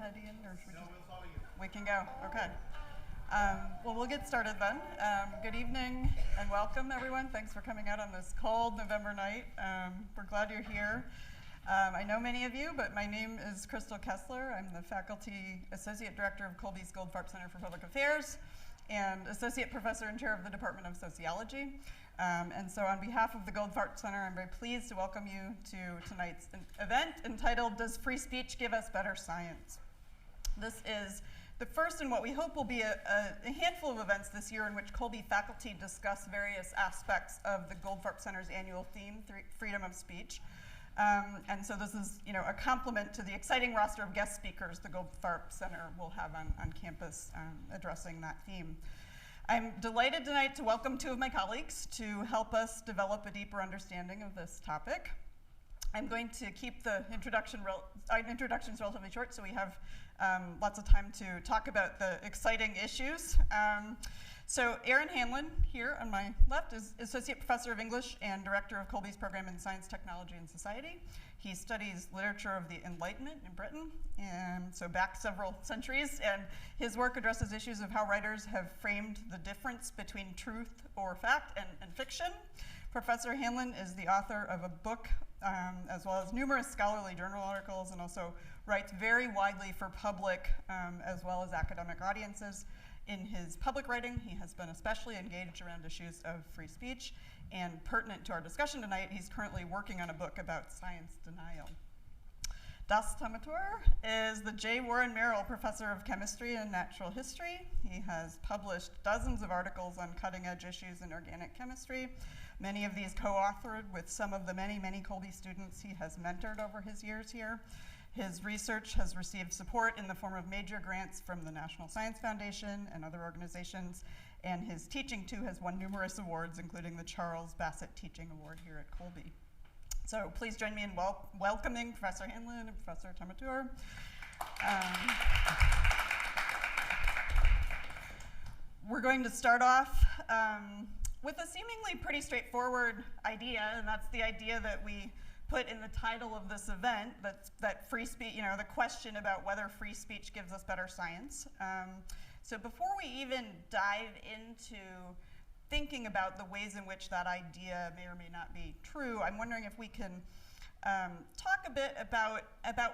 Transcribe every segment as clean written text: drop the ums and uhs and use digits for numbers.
head, Ian, or should we No, we'll follow you. We can go, okay. Well, we'll get started then. Good evening and welcome, everyone. Thanks for coming out on this cold November night. We're glad you're here. I know many of you, but my name is Christel Kesler. I'm the Faculty Associate Director of Colby's Goldfarb Center for Public Affairs and Associate Professor and Chair of the Department of Sociology. And so on behalf of the Goldfarb Center, I'm very pleased to welcome you to tonight's event entitled, Does Free Speech Give Us Better Science? This is the first in what we hope will be a handful of events this year in which Colby faculty discuss various aspects of the Goldfarb Center's annual theme, freedom of speech. And so this is, a complement to the exciting roster of guest speakers the Goldfarb Center will have on campus addressing that theme. I'm delighted tonight to welcome two of my colleagues to help us develop a deeper understanding of this topic. I'm going to keep the introductions relatively short so we have lots of time to talk about the exciting issues. So Aaron Hanlon, here on my left, is Associate Professor of English and Director of Colby's Program in Science, Technology, and Society. He studies literature of the Enlightenment in Britain, and so back several centuries, and his work addresses issues of how writers have framed the difference between truth or fact and fiction. Professor Hanlon is the author of a book, as well as numerous scholarly journal articles, and also writes very widely for public as well as academic audiences. In his public writing, he has been especially engaged around issues of free speech, and pertinent to our discussion tonight, he's currently working on a book about science denial. Thamattoor is the J. Warren Merrill Professor of Chemistry and Natural History. He has published dozens of articles on cutting-edge issues in organic chemistry, many of these co-authored with some of the many, many Colby students he has mentored over his years here. His research has received support in the form of major grants from the National Science Foundation and other organizations, and his teaching, too, has won numerous awards, including the Charles Bassett Teaching Award here at Colby. So please join me in welcoming Professor Hanlon and Professor Thamattoor. We're going to start off with a seemingly pretty straightforward idea, and that's the idea that we put in the title of this event, that free speech, the question about whether free speech gives us better science. So before we even dive into thinking about the ways in which that idea may or may not be true, I'm wondering if we can talk a bit about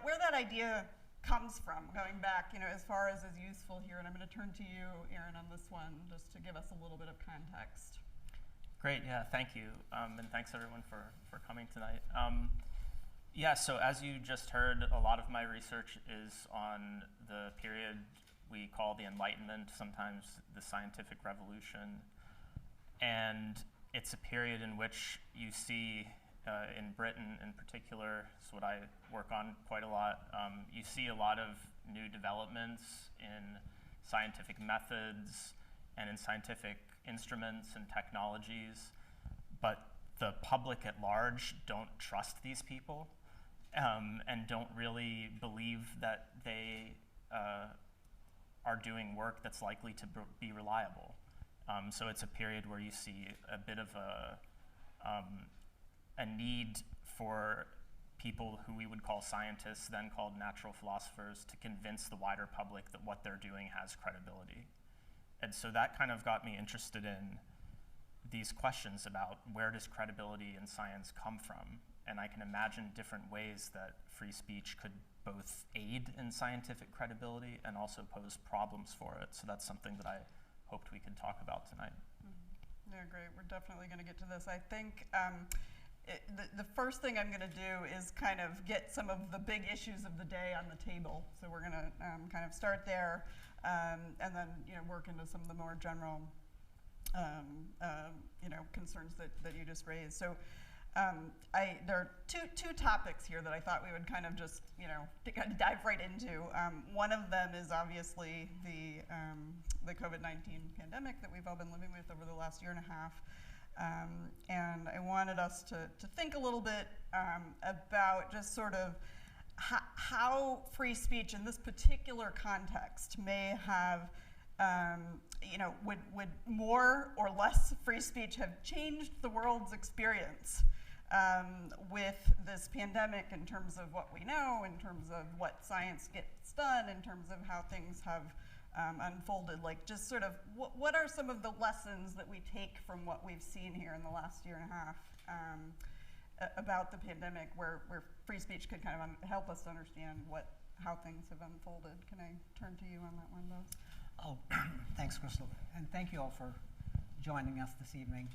where that idea comes from, going back, as far as is useful here. And I'm going to turn to you, Aaron, on this one, just to give us a little bit of context. Great, yeah, thank you. And thanks everyone for coming tonight. Yeah, so as you just heard, a lot of my research is on the period we call the Enlightenment, sometimes the Scientific Revolution. And it's a period in which you see, in Britain in particular, it's what I work on quite a lot, you see a lot of new developments in scientific methods and in scientific instruments and technologies, but the public at large don't trust these people and don't really believe that they are doing work that's likely to be reliable. So it's a period where you see a bit of a need for people who we would call scientists, then called natural philosophers, to convince the wider public that what they're doing has credibility. And so that kind of got me interested in these questions about where does credibility in science come from? And I can imagine different ways that free speech could both aid in scientific credibility and also pose problems for it. So that's something that I hoped we could talk about tonight. Yeah, great. We're definitely going to get to this. I think the first thing I'm going to do is kind of get some of the big issues of the day on the table. So we're going to kind of start there. And then work into some of the more general concerns that you just raised. So there are two topics here that I thought we would kind of just kind of dive right into. One of them is obviously the COVID-19 pandemic that we've all been living with over the last year and a half. And I wanted us to think a little bit about just sort of how free speech in this particular context may have, would more or less free speech have changed the world's experience with this pandemic in terms of what we know, in terms of what science gets done, in terms of how things have unfolded. Like, just sort of, what are some of the lessons that we take from what we've seen here in the last year and a half about the pandemic, where free speech could kind of help us understand how things have unfolded? Can I turn to you on that one, Dos? Oh, thanks, Christel, and thank you all for joining us this evening.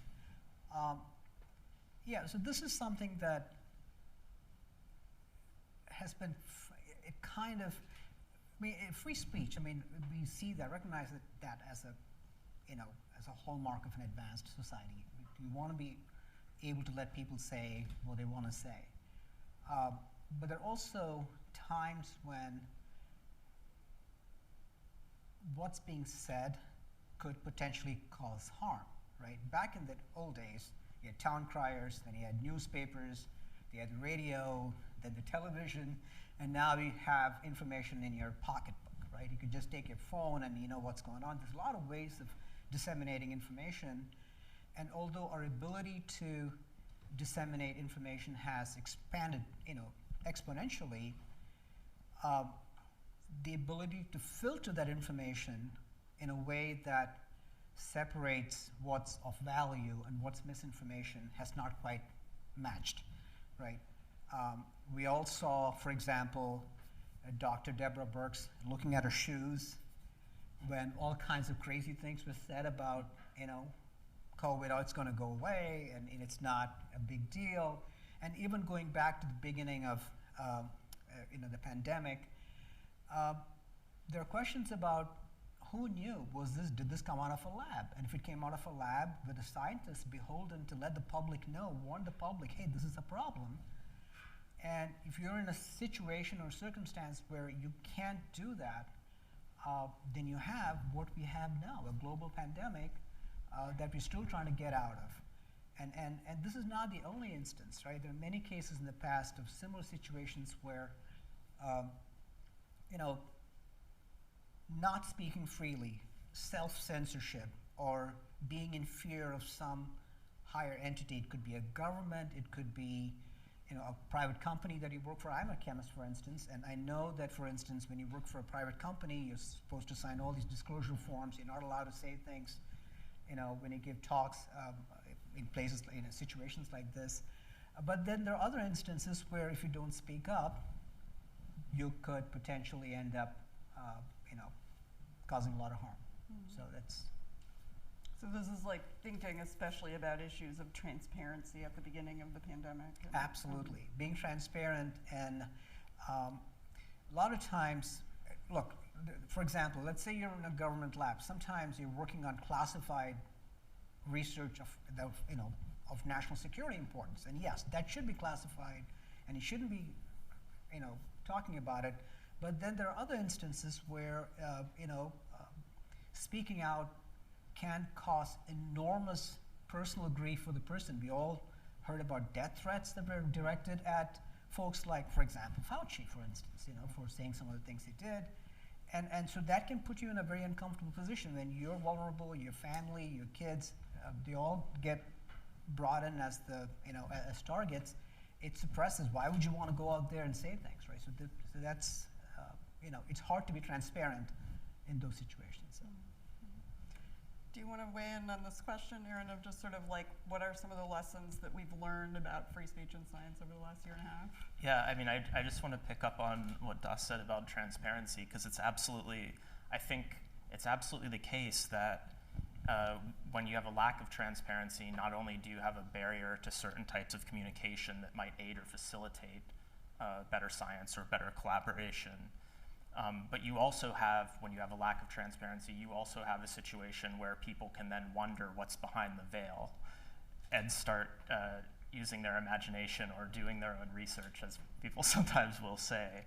Yeah, so this is something that has been free speech. I mean, we see that, recognize that as a hallmark of an advanced society. We want to be able to let people say what they want to say. But there are also times when what's being said could potentially cause harm, right? Back in the old days, you had town criers, then you had newspapers, you had the radio, then the television, and now you have information in your pocketbook, right? You could just take your phone and you know what's going on. There's a lot of ways of disseminating information, and although our ability to disseminate information has expanded, exponentially, the ability to filter that information in a way that separates what's of value and what's misinformation has not quite matched, right? We all saw, for example, Dr. Deborah Birx looking at her shoes when all kinds of crazy things were said about, COVID, it's going to go away, and it's not a big deal. And even going back to the beginning of, the pandemic, there are questions about who knew? Did this come out of a lab? And if it came out of a lab, were the scientists beholden to let the public know, warn the public, hey, this is a problem? And if you're in a situation or circumstance where you can't do that, then you have what we have now, a global pandemic that we're still trying to get out of. And this is not the only instance, right? There are many cases in the past of similar situations where, not speaking freely, self-censorship, or being in fear of some higher entity. It could be a government, it could be a private company that you work for. I'm a chemist, for instance, and I know that, for instance, when you work for a private company, you're supposed to sign all these disclosure forms. You're not allowed to say things, when you give talks in places, situations like this. But then there are other instances where if you don't speak up, you could potentially end up, causing a lot of harm. Mm-hmm. So this is like thinking especially about issues of transparency at the beginning of the pandemic. Absolutely. Being transparent, and a lot of times, look, for example, let's say you're in a government lab. Sometimes you're working on classified research of national security importance. And yes, that should be classified, and you shouldn't be, talking about it. But then there are other instances where, speaking out can cause enormous personal grief for the person. We all heard about death threats that were directed at folks like, for example, Fauci, for instance, for saying some of the things he did. And so that can put you in a very uncomfortable position when you're vulnerable, your family, your kids, they all get brought in as as targets. It suppresses. Why would you want to go out there and say things, right? So that's, it's hard to be transparent in those situations. So. Do you want to weigh in on this question, Aaron, of just sort of like, what are some of the lessons that we've learned about free speech and science over the last year and a half? Yeah, I mean, I just want to pick up on what Das said about transparency, because I think it's absolutely the case that when you have a lack of transparency, not only do you have a barrier to certain types of communication that might aid or facilitate better science or better collaboration, but you also have, when you have a lack of transparency, you also have a situation where people can then wonder what's behind the veil and start using their imagination or doing their own research, as people sometimes will say.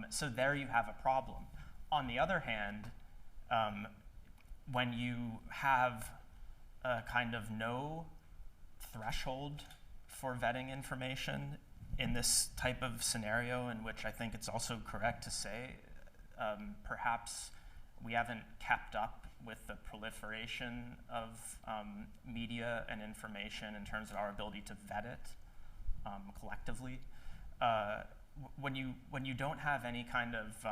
So there you have a problem. On the other hand, when you have a kind of no threshold for vetting information in this type of scenario, in which I think it's also correct to say perhaps we haven't kept up with the proliferation of media and information in terms of our ability to vet it. collectively. When you don't have any kind of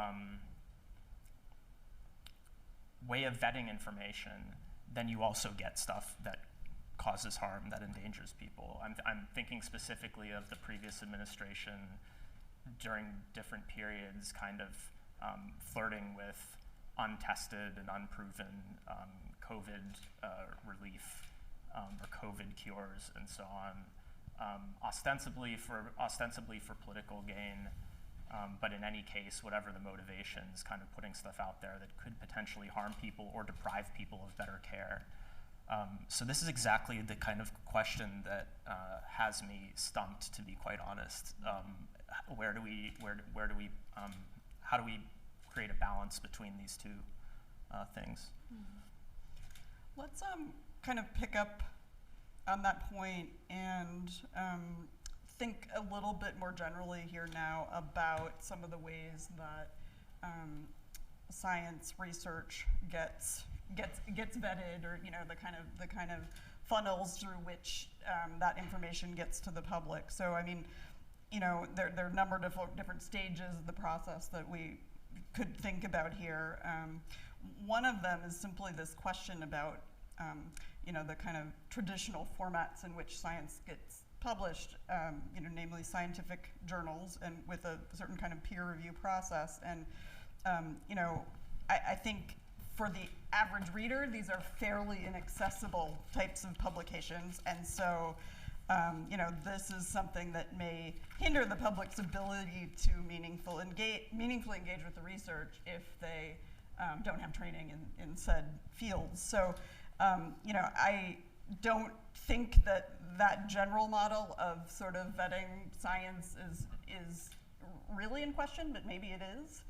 way of vetting information, then you also get stuff that causes harm, that endangers people. I'm thinking specifically of the previous administration during different periods kind of flirting with untested and unproven COVID relief or COVID cures and so on, ostensibly for political gain, but in any case, whatever the motivations, kind of putting stuff out there that could potentially harm people or deprive people of better care. So this is exactly the kind of question that has me stumped, to be quite honest. How do we create a balance between these two things? Let's kind of pick up on that point and think a little bit more generally here now about some of the ways that science research gets vetted, or the kind of funnels through which that information gets to the public. So I mean, there are a number of different stages of the process that we could think about here. One of them is simply this question about the kind of traditional formats in which science gets published, namely scientific journals and with a certain kind of peer review process. And I think for the average reader, these are fairly inaccessible types of publications, and so this is something that may hinder the public's ability to meaningfully engage with the research if they don't have training in said fields. So I don't think that general model of sort of vetting science is really in question, but maybe it is.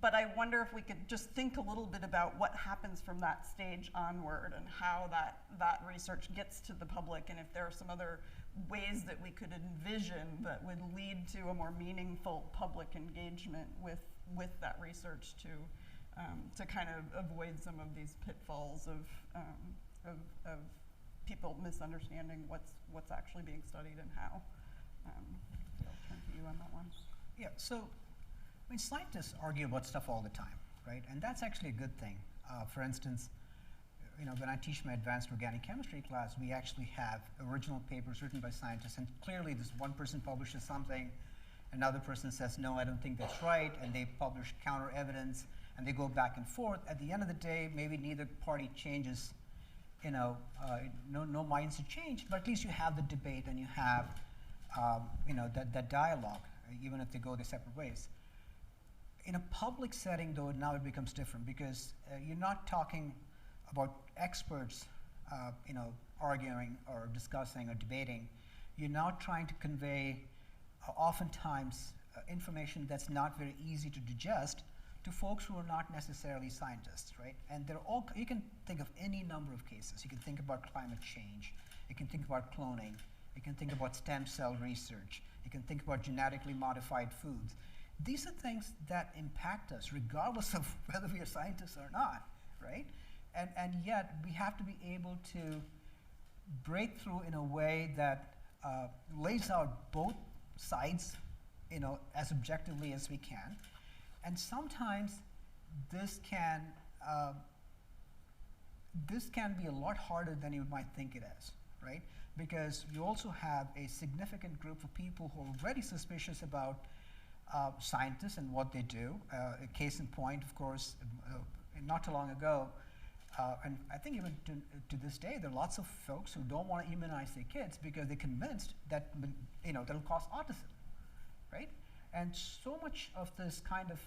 But I wonder if we could just think a little bit about what happens from that stage onward and how that research gets to the public, and if there are some other ways that we could envision that would lead to a more meaningful public engagement with that research to kind of avoid some of these pitfalls of people misunderstanding what's actually being studied and how. I'll turn to you on that one. Yeah, so I mean, scientists argue about stuff all the time, right? And that's actually a good thing. For instance, when I teach my advanced organic chemistry class, we actually have original papers written by scientists, and clearly this one person publishes something, another person says, no, I don't think that's right, and they publish counter evidence, and they go back and forth. At the end of the day, maybe neither party changes, no minds to change, but at least you have the debate and you have, that dialogue, even if they go their separate ways. In a public setting, though, now it becomes different because you're not talking about experts, arguing or discussing or debating. You're now trying to convey, oftentimes, information that's not very easy to digest to folks who are not necessarily scientists, right? And you can think of any number of cases. You can think about climate change. You can think about cloning. You can think about stem cell research. You can think about genetically modified foods. These are things that impact us regardless of whether we are scientists or not, right? And yet we have to be able to break through in a way that lays out both sides, as objectively as we can. And sometimes this can be a lot harder than you might think it is, right? Because you also have a significant group of people who are already suspicious about scientists and what they do. A case in point, of course, not too long ago, and I think even to this day, there are lots of folks who don't want to immunize their kids because they're convinced that that'll cause autism, right? And so much of this kind of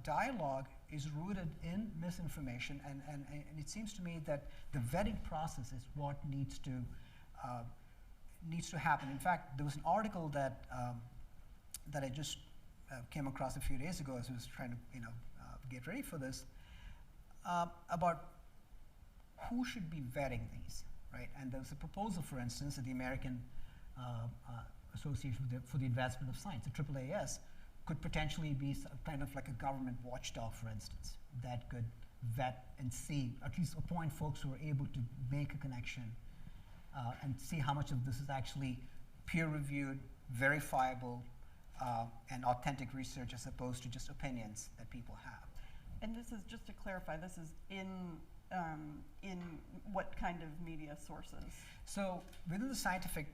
dialogue is rooted in misinformation, and it seems to me that the vetting process is what needs to happen. In fact, there was an article that I just came across a few days ago as I was trying to get ready for this about who should be vetting these, right? And there was a proposal, for instance, at the American Association for the Advancement of Science, the AAAS, could potentially be kind of like a government watchdog, for instance, that could vet and see, at least appoint folks who are able to make a connection and see how much of this is actually peer-reviewed, verifiable, and authentic research as opposed to just opinions that people have. And this is, just to clarify, this is in what kind of media sources? So within the scientific,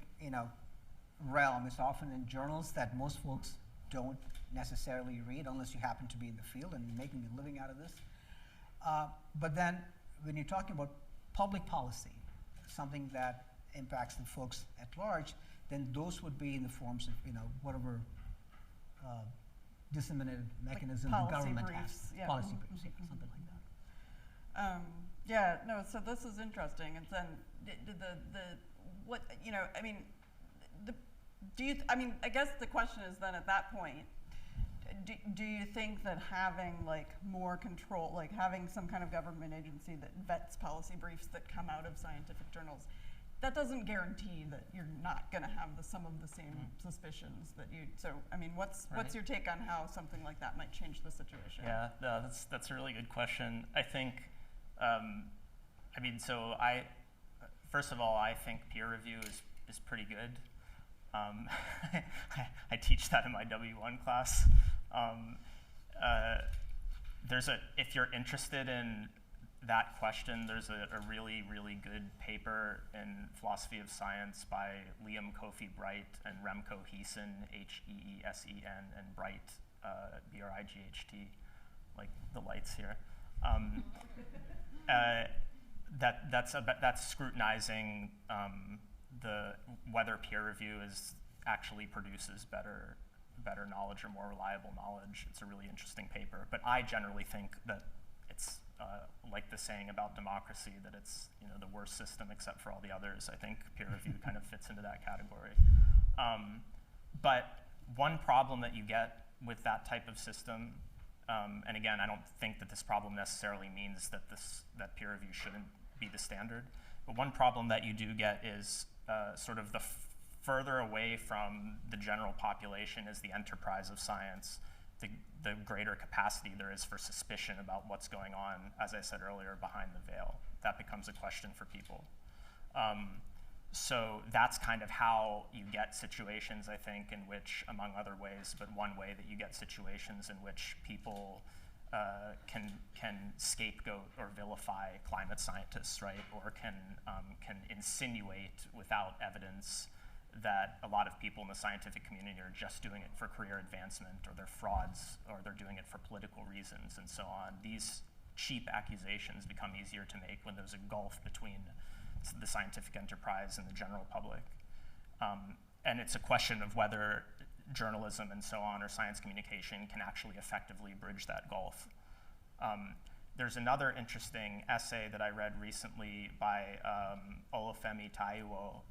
realm, it's often in journals that most folks don't necessarily read unless you happen to be in the field and making a living out of this. But then when you're talking about public policy, something that impacts the folks at large, then those would be in the forms of, whatever disseminated mechanism the government has. Yeah. Policy briefs, yeah, something like that. Yeah, no, so this is interesting. And then I guess the question is then at that point, do you think that having more control, having some kind of government agency that vets policy briefs that come out of scientific journals, that doesn't guarantee that you're not going to have some of the same suspicions that you. So, what's your take on how something like that might change the situation? Yeah, that's a really good question. I think, first of all, I think peer review is pretty good. I teach that in my W1 class. If you're interested in that question, there's a really, really good paper in Philosophy of Science by Liam Kofi-Bright and Remco Heesen, Heesen, and Bright, Bright, like the lights here. That's scrutinizing whether peer review actually produces better knowledge or more reliable knowledge. It's a really interesting paper, but I generally think that it's like the saying about democracy, that it's the worst system except for all the others. I think peer review kind of fits into that category. But one problem that you get with that type of system, and again, I don't think that this problem necessarily means that peer review shouldn't be the standard, but one problem that you do get is sort of the further away from the general population is the enterprise of science, the greater capacity there is for suspicion about what's going on, as I said earlier, behind the veil. That becomes a question for people. So that's kind of how you get situations, I think, in which, among other ways, but one way that you get situations in which people can scapegoat or vilify climate scientists, right? Or can insinuate without evidence that a lot of people in the scientific community are just doing it for career advancement, or they're frauds, or they're doing it for political reasons, and so on. These cheap accusations become easier to make when there's a gulf between the scientific enterprise and the general public. And it's a question of whether journalism and so on, or science communication, can actually effectively bridge that gulf. There's another interesting essay that I read recently by Olufemi Taiwo,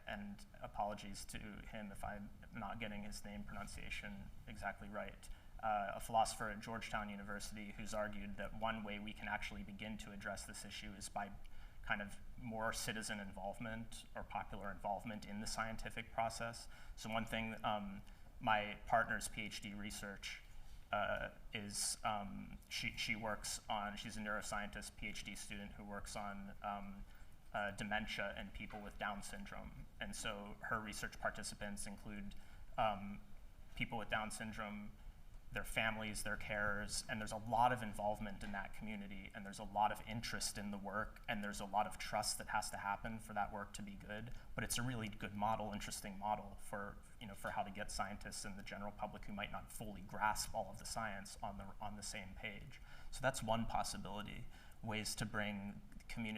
and apologies to him if I'm not getting his name pronunciation exactly right, a philosopher at Georgetown University, who's argued that one way we can actually begin to address this issue is by kind of more citizen involvement or popular involvement in the scientific process. So one thing, my partner's PhD research is, she works on, she's a neuroscientist PhD student who works on dementia and people with Down syndrome. And so her research participants include people with Down syndrome, their families, their carers, and there's a lot of involvement in that community, and there's a lot of interest in the work, and there's a lot of trust that has to happen for that work to be good. But it's a really good model, interesting model for how to get scientists and the general public who might not fully grasp all of the science on the same page. So that's one possibility, ways to bring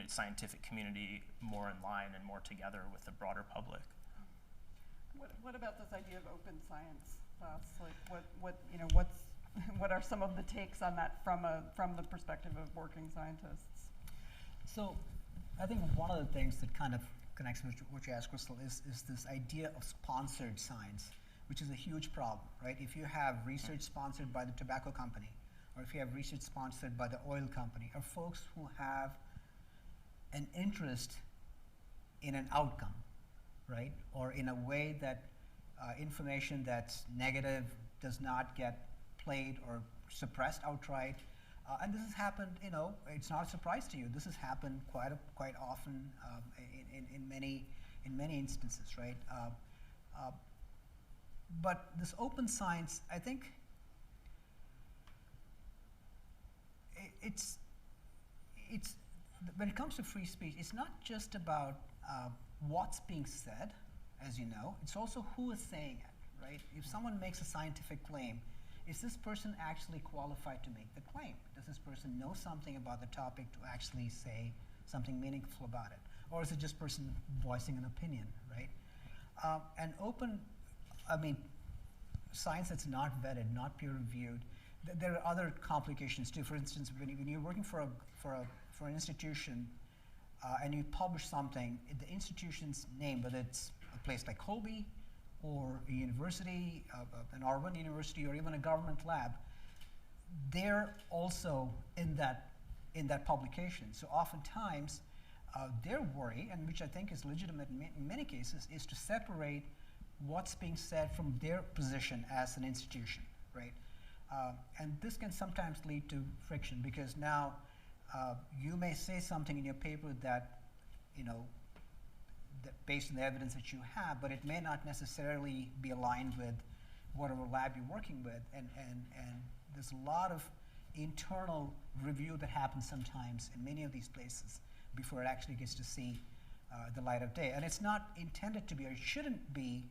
scientific community more in line and more together with the broader public. What about this idea of open science? Like what are some of the takes on that from the perspective of working scientists? So I think one of the things that kind of connects with what you asked, Christel, is this idea of sponsored science, which is a huge problem, right? If you have research sponsored by the tobacco company, or if you have research sponsored by the oil company, or folks who have an interest in an outcome, right? Or in a way that information that's negative does not get played or suppressed outright. And this has happened, it's not a surprise to you. This has happened quite often in many instances, right? But this open science, I think it's when it comes to free speech, it's not just about what's being said, as you know, it's also who is saying it, right? If someone makes a scientific claim, is this person actually qualified to make the claim? Does this person know something about the topic to actually say something meaningful about it? Or is it just person voicing an opinion, right? And science that's not vetted, not peer reviewed, there are other complications too. For instance, when you're working for an institution and you publish something, the institution's name, whether it's a place like Colby or a university, an urban university, or even a government lab, they're also in that publication. So oftentimes, their worry, and which I think is legitimate in many cases, is to separate what's being said from their position as an institution, right? And this can sometimes lead to friction, because now you may say something in your paper that, that based on the evidence that you have, but it may not necessarily be aligned with whatever lab you're working with, and there's a lot of internal review that happens sometimes in many of these places before it actually gets to see the light of day. And it's not intended to be, or it shouldn't be,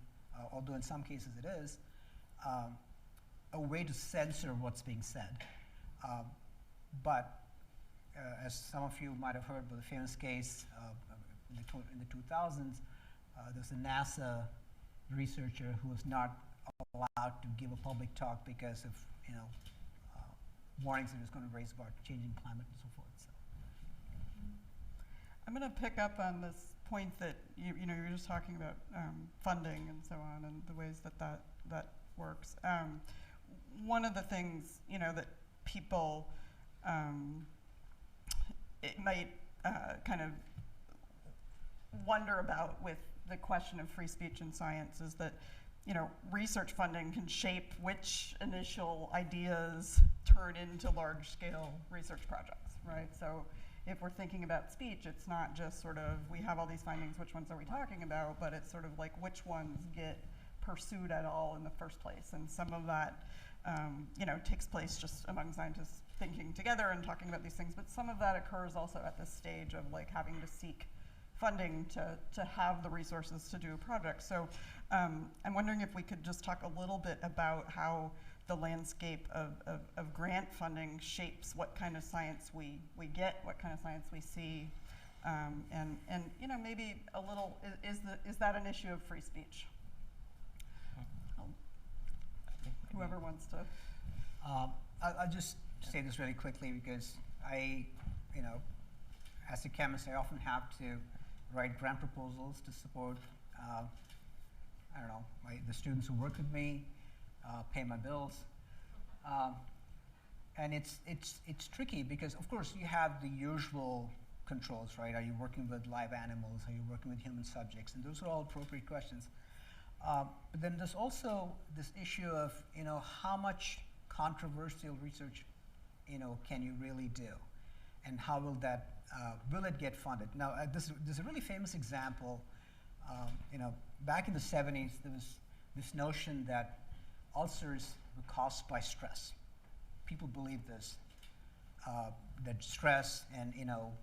although in some cases it is, a way to censor what's being said. But as some of you might have heard about the famous case in the 2000s, there's a NASA researcher who was not allowed to give a public talk because of warnings that he was going to raise about changing climate and so forth. So. I'm going to pick up on this point that you were just talking about funding and so on, and the ways that works. One of the things that people it might kind of wonder about with the question of free speech in science is that research funding can shape which initial ideas turn into large-scale research projects, right? So if we're thinking about speech, it's not just sort of, we have all these findings, which ones are we talking about, but it's sort of like which ones get pursued at all in the first place. And some of that, takes place just among scientists thinking together and talking about these things, but some of that occurs also at this stage of like having to seek funding to have the resources to do a project. So I'm wondering if we could just talk a little bit about how the landscape of grant funding shapes what kind of science we get, what kind of science we see, and maybe a little, is that an issue of free speech? Whoever wants to. I'll just say this really quickly, because as a chemist, I often have to write grant proposals to support, the students who work with me, pay my bills. And it's tricky because, of course, you have the usual controls, right? Are you working with live animals? Are you working with human subjects? And those are all appropriate questions. But then there's also this issue of, how much controversial research, can you really do? And how will that, will it get funded? Now, there's a really famous example. Back in the 70s, there was this notion that ulcers were caused by stress. People believe this, that stress and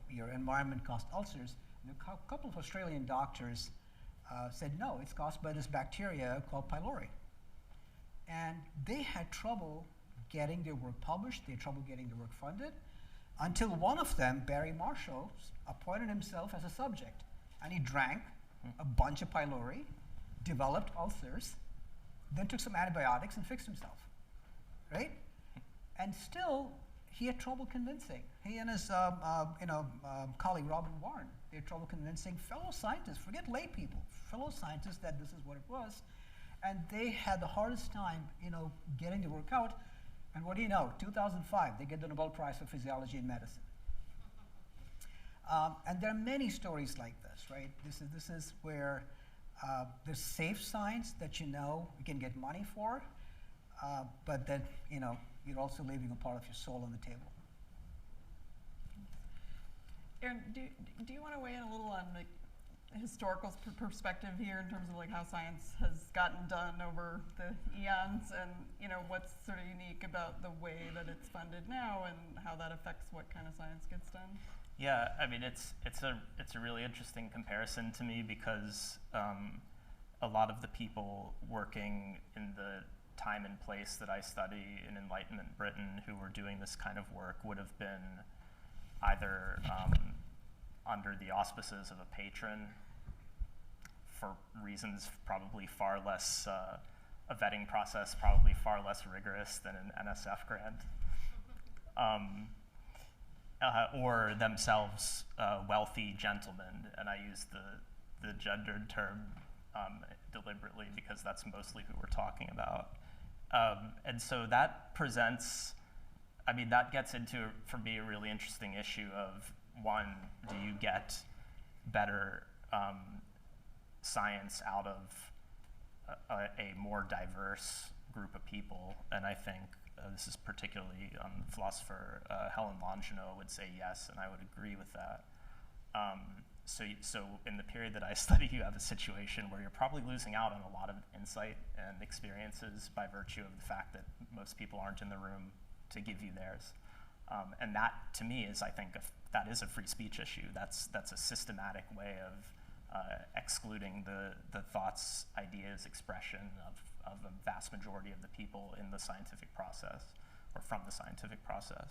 your environment caused ulcers. And a couple of Australian doctors said, no, it's caused by this bacteria called pylori. And they had trouble getting their work published, they had trouble getting their work funded, until one of them, Barry Marshall, appointed himself as a subject. And he drank a bunch of pylori, developed ulcers, then took some antibiotics and fixed himself, right? And still, he had trouble convincing. He and his colleague, Robin Warren, they had trouble convincing fellow scientists, forget lay people, fellow scientists that this is what it was. And they had the hardest time, getting the work out. And what do you know? 2005, they get the Nobel Prize for Physiology and Medicine. And there are many stories like this, right? This is where there's safe science that you can get money for, but that you're also leaving a part of your soul on the table. Aaron, do you want to weigh in a little on historical perspective here in terms of like how science has gotten done over the eons, and what's sort of unique about the way that it's funded now and how that affects what kind of science gets done? Yeah, I mean it's a really interesting comparison to me because a lot of the people working in the time and place that I study in Enlightenment Britain who were doing this kind of work would have been either under the auspices of a patron for reasons probably far less, a vetting process probably far less rigorous than an NSF grant, or themselves wealthy gentlemen, and I use the gendered term deliberately because that's mostly who we're talking about. And so that presents, I mean, that gets into, for me, a really interesting issue of, one, do you get better science out of a more diverse group of people? And I think this is particularly philosopher Helen Longino would say yes, and I would agree with that. So in the period that I study, you have a situation where you're probably losing out on a lot of insight and experiences by virtue of the fact that most people aren't in the room to give you theirs. And that, to me, is, I think, that is a free speech issue. That's a systematic way of excluding the thoughts, ideas, expression of a vast majority of the people in the scientific process, or from the scientific process.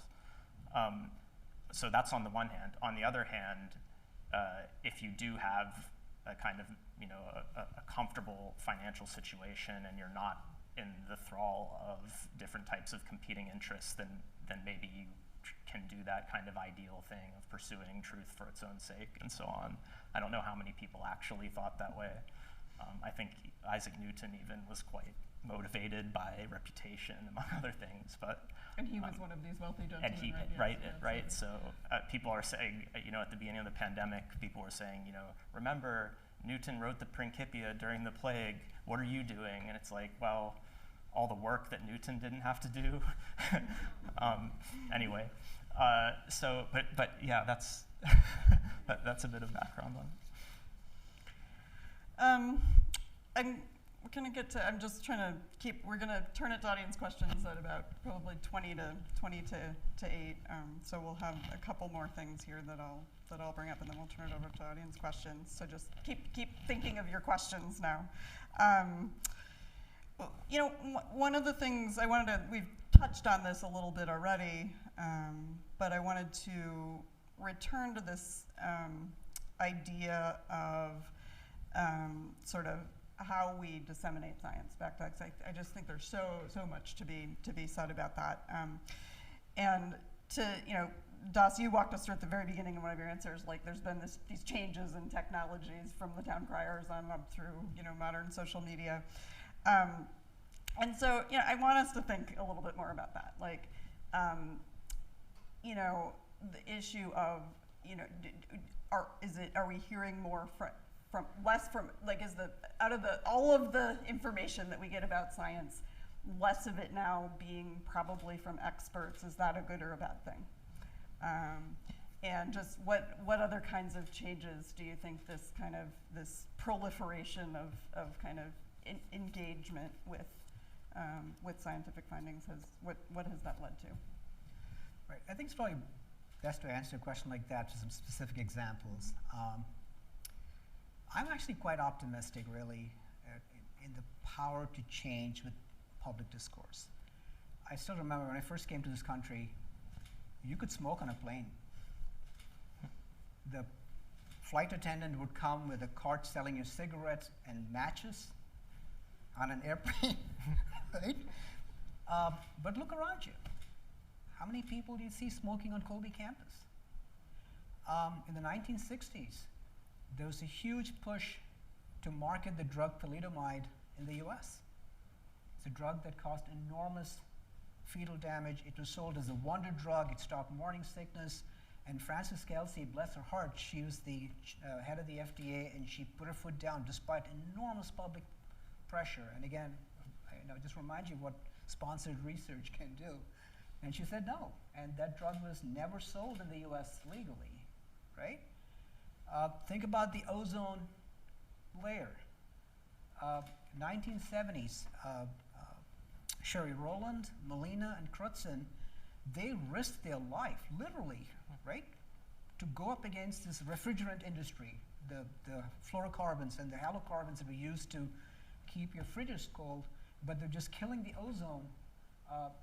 So that's on the one hand. On the other hand, if you do have a kind of, a comfortable financial situation and you're not in the thrall of different types of competing interests, then maybe you can do that kind of ideal thing of pursuing truth for its own sake and so on. I don't know how many people actually thought that way. I think Isaac Newton even was quite motivated by reputation, among other things. And he was one of these wealthy gentlemen, and he, right? So people are saying, at the beginning of the pandemic, people were saying, remember, Newton wrote the Principia during the plague. What are you doing? And it's like, well, all the work that Newton didn't have to do. Anyway, but yeah, that's that's a bit of background on it. We're gonna get to, I'm just trying to we're gonna turn it to audience questions at about probably 20 to 8. So we'll have a couple more things here that I'll bring up, and then we'll turn it over to audience questions. So just keep thinking of your questions now. One of the things I wanted to, we've touched on this a little bit already, but I wanted to return to this idea of sort of how we disseminate science back to, I just think there's so much to be said about that. And Das, you walked us through at the very beginning of one of your answers, like there's been these changes in technologies from the town criers on up through modern social media. And so I want us to think a little bit more about that, like the issue of are we hearing more from like, is out of all of the information that we get about science, less of it now being probably from experts, is that a good or a bad thing? And just what other kinds of changes do you think this proliferation of kind of engagement with scientific findings what has that led to? Right, I think it's probably best to answer a question like that with some specific examples. I'm actually quite optimistic, really, in the power to change with public discourse. I still remember when I first came to this country, you could smoke on a plane. The flight attendant would come with a cart selling you cigarettes and matches on an airplane, right? But look around you. How many people do you see smoking on Colby campus? In the 1960s, there was a huge push to market the drug thalidomide in the US. It's a drug that caused enormous fetal damage. It was sold as a wonder drug. It stopped morning sickness. And Frances Kelsey, bless her heart, she was the head of the FDA, and she put her foot down despite enormous public pressure. And again, just remind you what sponsored research can do. And she said no. And that drug was never sold in the US legally, right? Think about the ozone layer. 1970s, Sherry Rowland, Molina, and Crutzen, they risked their life, literally, right, to go up against this refrigerant industry, the fluorocarbons and the halocarbons that we use to keep your fridges cold, but they're just killing the ozone,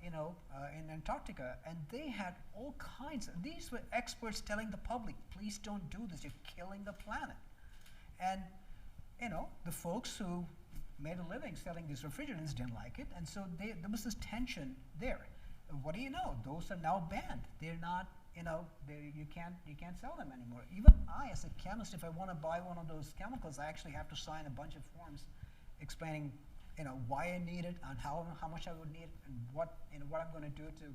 in Antarctica. And they had all kinds of, these were experts telling the public, please don't do this, you're killing the planet. And, the folks who made a living selling these refrigerants didn't like it, and so there was this tension there. What do you know? Those are now banned. They're not, you can't sell them anymore. Even I, as a chemist, if I want to buy one of those chemicals, I actually have to sign a bunch of forms explaining, why I need it and how much I would need it and what I'm going to do to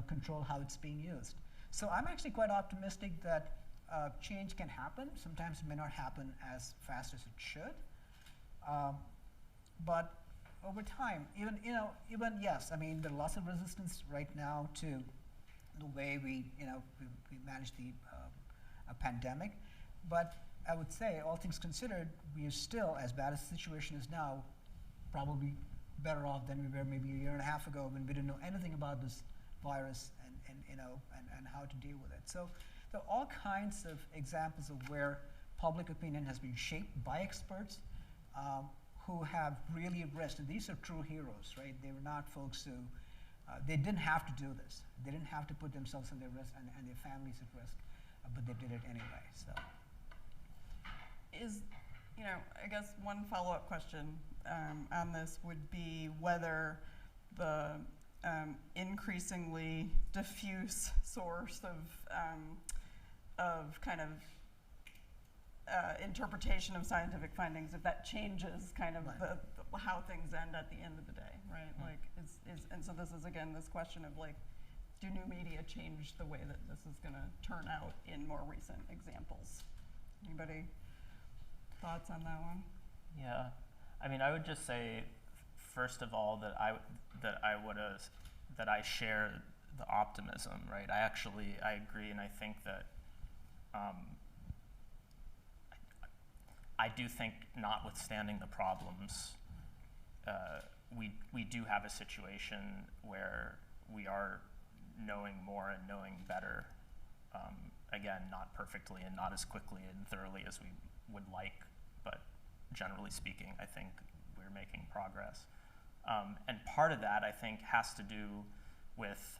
control how it's being used. So I'm actually quite optimistic that change can happen. Sometimes it may not happen as fast as it should, but over time, even yes, I mean there are lots of resistance right now to the way we manage the a pandemic, but I would say, all things considered, we are still, as bad as the situation is now, probably better off than we were maybe a year and a half ago when we didn't know anything about this virus and how to deal with it. So there are all kinds of examples of where public opinion has been shaped by experts who have really risked, and these are true heroes, right? They were not folks who, they didn't have to do this. They didn't have to put themselves in their risk and their families at risk, but they did it anyway, so. I guess one follow-up question on this would be whether the increasingly diffuse source of kind of interpretation of scientific findings, if that changes kind of how things end at the end of the day, right? Like, and so this is again this question of like, do new media change the way that this is going to turn out in more recent examples? Anybody thoughts on that one? Yeah, I mean, I would just say, first of all, that I share the optimism, right? I agree, and I think that I do think, notwithstanding the problems, we do have a situation where we are knowing more and knowing better. Again, not perfectly and not as quickly and thoroughly as we would like, but generally speaking, I think we're making progress. And part of that, I think, has to do with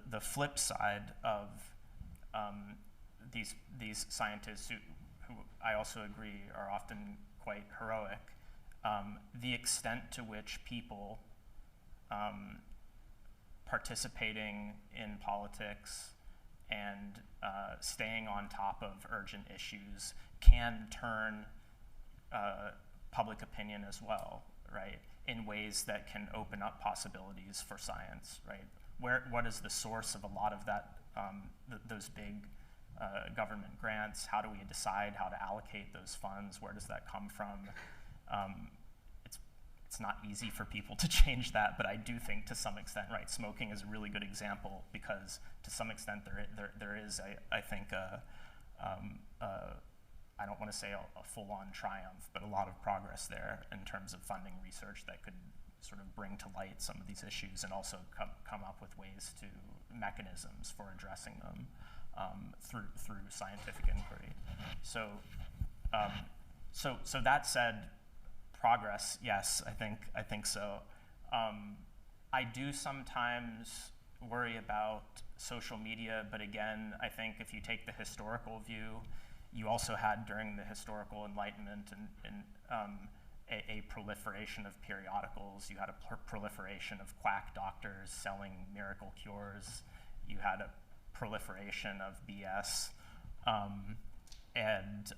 the flip side of these scientists who I also agree are often quite heroic. The extent to which people participating in politics and staying on top of urgent issues can turn public opinion as well, right? In ways that can open up possibilities for science, right? What is the source of a lot of that, those big government grants? How do we decide how to allocate those funds? Where does that come from? It's not easy for people to change that, but I do think to some extent, right, smoking is a really good example because to some extent there is, I think, I don't want to say a full-on triumph, but a lot of progress there in terms of funding research that could sort of bring to light some of these issues and also come up with ways to, mechanisms for addressing them through scientific inquiry. So that said, progress, yes, I think so. I do sometimes worry about social media, but again, I think if you take the historical view, you also had during the historical Enlightenment and a proliferation of periodicals. You had a proliferation of quack doctors selling miracle cures. You had a proliferation of BS, and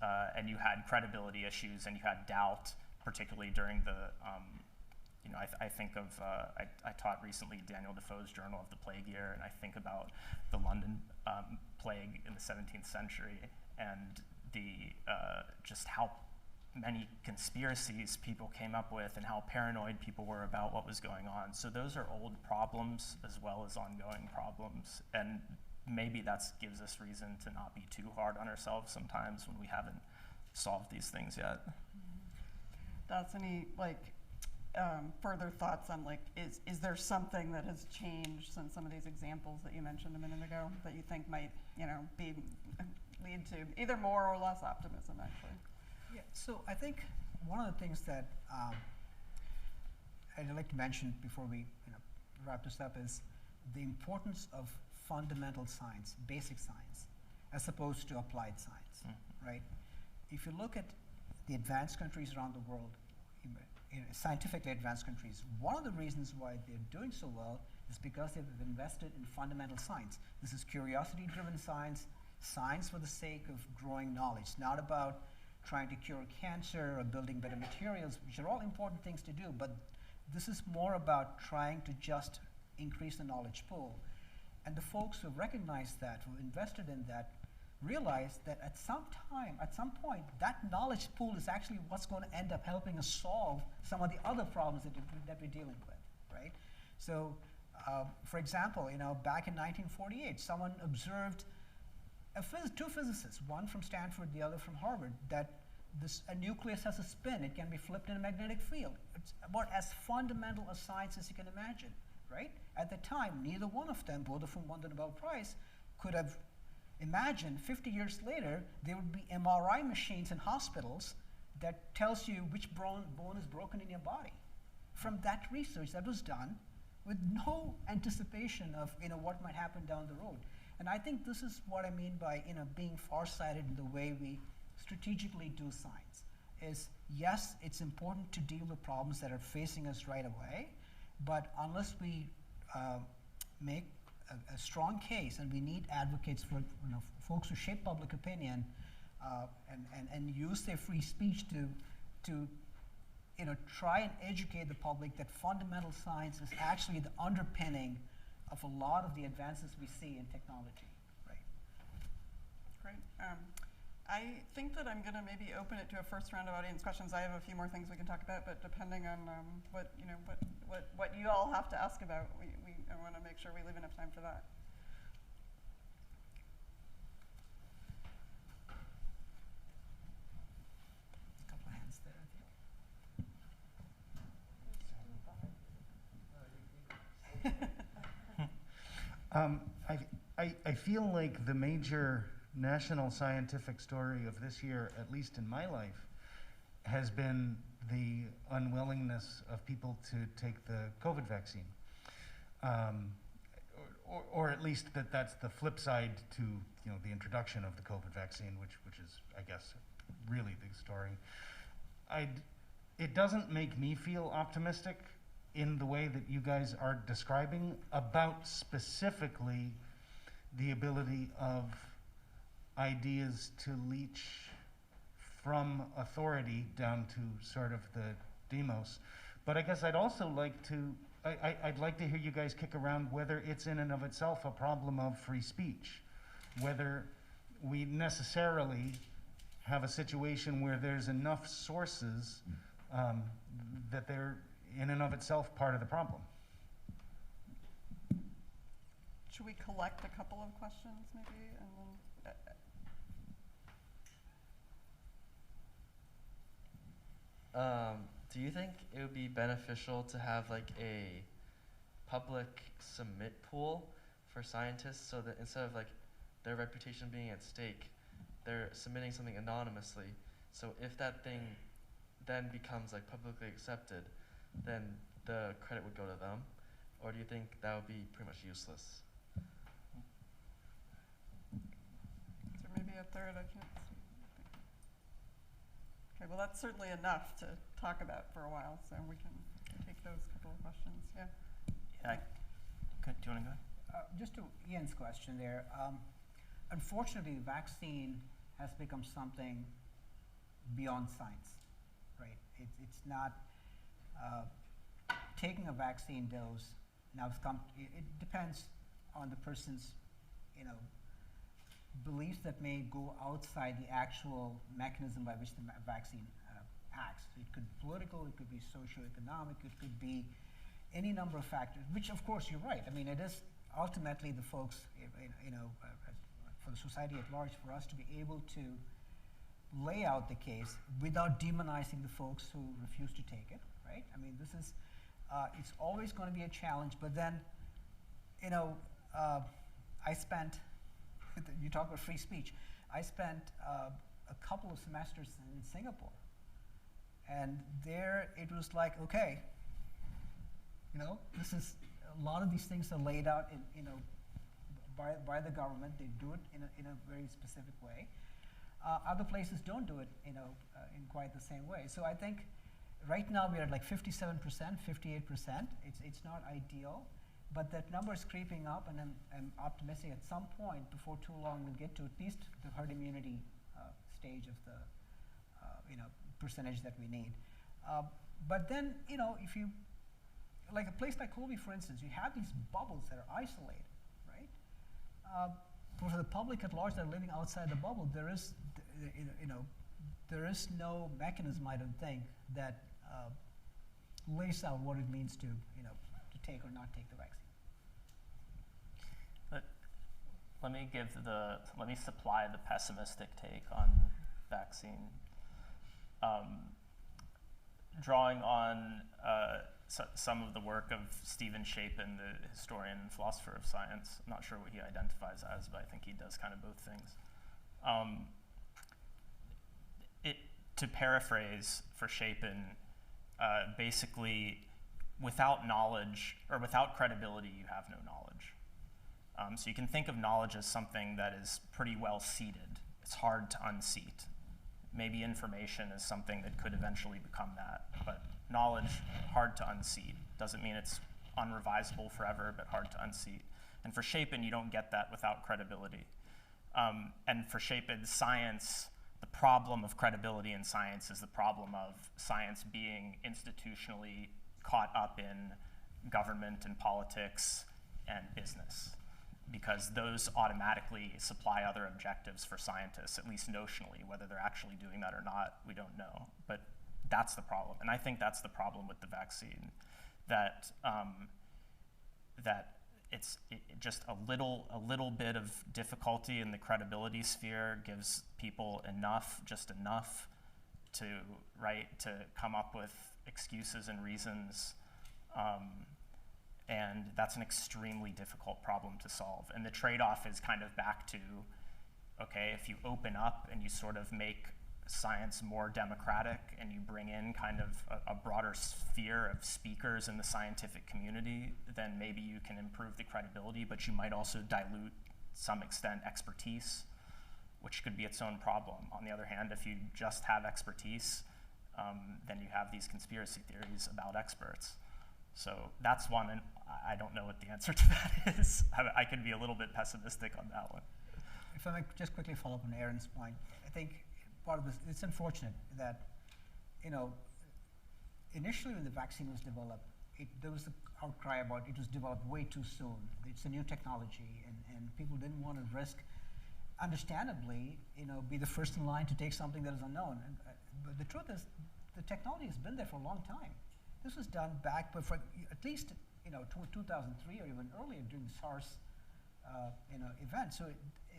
you had credibility issues, and you had doubt, particularly during the, I think of, I taught recently Daniel Defoe's Journal of the Plague Year, and I think about the London plague in the 17th century, and just how many conspiracies people came up with and how paranoid people were about what was going on. So those are old problems as well as ongoing problems. And maybe that gives us reason to not be too hard on ourselves sometimes when we haven't solved these things yet. That's any further thoughts on is there something that has changed since some of these examples that you mentioned a minute ago that you think might lead to either more or less optimism actually? Yeah, so I think one of the things that I'd like to mention before we wrap this up is the importance of fundamental science, basic science, as opposed to applied science, right? If you look at the advanced countries around the world, scientifically advanced countries, one of the reasons why they're doing so well is because they've invested in fundamental science. This is curiosity-driven science, science for the sake of growing knowledge. It's not about trying to cure cancer or building better materials, which are all important things to do, but this is more about trying to just increase the knowledge pool. And the folks who recognize that, who invested in that, realize that at some point, that knowledge pool is actually what's going to end up helping us solve some of the other problems that we're dealing with, right? So, for example, back in 1948, someone observed two physicists, one from Stanford, the other from Harvard, that a nucleus has a spin. It can be flipped in a magnetic field. It's about as fundamental a science as you can imagine, right? At the time, neither one of them, both of whom won the Nobel Prize, could have imagined 50 years later there would be MRI machines in hospitals that tells you which bone is broken in your body. From that research that was done with no anticipation of what might happen down the road. And I think this is what I mean by being farsighted in the way we strategically do science. Is yes, it's important to deal with problems that are facing us right away, but unless we make a strong case, and we need advocates for folks who shape public opinion and use their free speech to try and educate the public that fundamental science is actually the underpinning of a lot of the advances we see in technology, right? Great. I think that I'm going to maybe open it to a first round of audience questions. I have a few more things we can talk about, but depending on what you all have to ask about, I want to make sure we leave enough time for that. A couple of hands there, I think. I feel like the major national scientific story of this year, at least in my life, has been the unwillingness of people to take the COVID vaccine. Or at least that's the flip side to the introduction of the COVID vaccine, which is, I guess, really the story. It doesn't make me feel optimistic in the way that you guys are describing about specifically the ability of ideas to leach from authority down to sort of the demos. But I guess I'd also like to, I'd like to hear you guys kick around whether it's in and of itself a problem of free speech, whether we necessarily have a situation where there's enough sources that they're in and of itself part of the problem. Should we collect a couple of questions maybe, and then? Do you think it would be beneficial to have like a public submit pool for scientists so that instead of like their reputation being at stake, they're submitting something anonymously? So if that thing then becomes like publicly accepted, then the credit would go to them? Or do you think that would be pretty much useless? Is there maybe a third? I can't see. Okay, well that's certainly enough to talk about for a while, so we can take those couple of questions. Yeah. Yeah. Do you want to go? Just to Ian's question there, unfortunately the vaccine has become something beyond science, right? It's not taking a vaccine dose. Now it depends on the person's, beliefs that may go outside the actual mechanism by which the vaccine acts. It could be political, it could be socioeconomic, it could be any number of factors, which of course you're right. I mean, it is ultimately the folks, for the society at large, for us to be able to lay out the case without demonizing the folks who refuse to take it, right? I mean, this is, it's always going to be a challenge, but then, I spent, you talk about free speech, I spent a couple of semesters in Singapore, and there it was like, okay, this is, a lot of these things are laid out by the government. They do it in a very specific way. Other places don't do it, in quite the same way. So I think right now we're at like 57%, 58%. It's not ideal, but that number is creeping up, and I'm optimistic at some point before too long we'll get to at least the herd immunity stage of the percentage that we need. But then if you, like a place like Colby, for instance, you have these bubbles that are isolated, right? For the public at large that are living outside the bubble, there is no mechanism, I don't think, that lays out what it means to take or not take the vaccine. Let me supply the pessimistic take on vaccine. Drawing on some of the work of Stephen Shapin, the historian and philosopher of science. I'm not sure what he identifies as, but I think he does kind of both things. To paraphrase for Shapin, basically, without knowledge or without credibility, you have no knowledge. So you can think of knowledge as something that is pretty well seated. It's hard to unseat. Maybe information is something that could eventually become that, but knowledge, hard to unseat. Doesn't mean it's unrevisable forever, but hard to unseat. And for Shapin, you don't get that without credibility. And for Shapin, science, the problem of credibility in science is the problem of science being institutionally caught up in government and politics and business, because those automatically supply other objectives for scientists, at least notionally. Whether they're actually doing that or not, we don't know. But that's the problem, and I think that's the problem with the vaccine, that it's just a little bit of difficulty in the credibility sphere gives people just enough to come up with excuses and reasons, and that's an extremely difficult problem to solve. And the trade-off is kind of back to, okay, if you open up and you sort of make science more democratic and you bring in kind of a broader sphere of speakers in the scientific community, then maybe you can improve the credibility, but you might also dilute, to some extent, expertise, which could be its own problem. On the other hand, if you just have expertise, then you have these conspiracy theories about experts. So that's one, and I don't know what the answer to that is. I could be a little bit pessimistic on that one. If I may just quickly follow up on Aaron's point, I think part of this, it's unfortunate that, initially when the vaccine was developed, there was an outcry about it was developed way too soon. It's a new technology, and people didn't want to risk, understandably, be the first in line to take something that is unknown. But the truth is, the technology has been there for a long time. This was done back before, at least 2003 or even earlier during the SARS event. So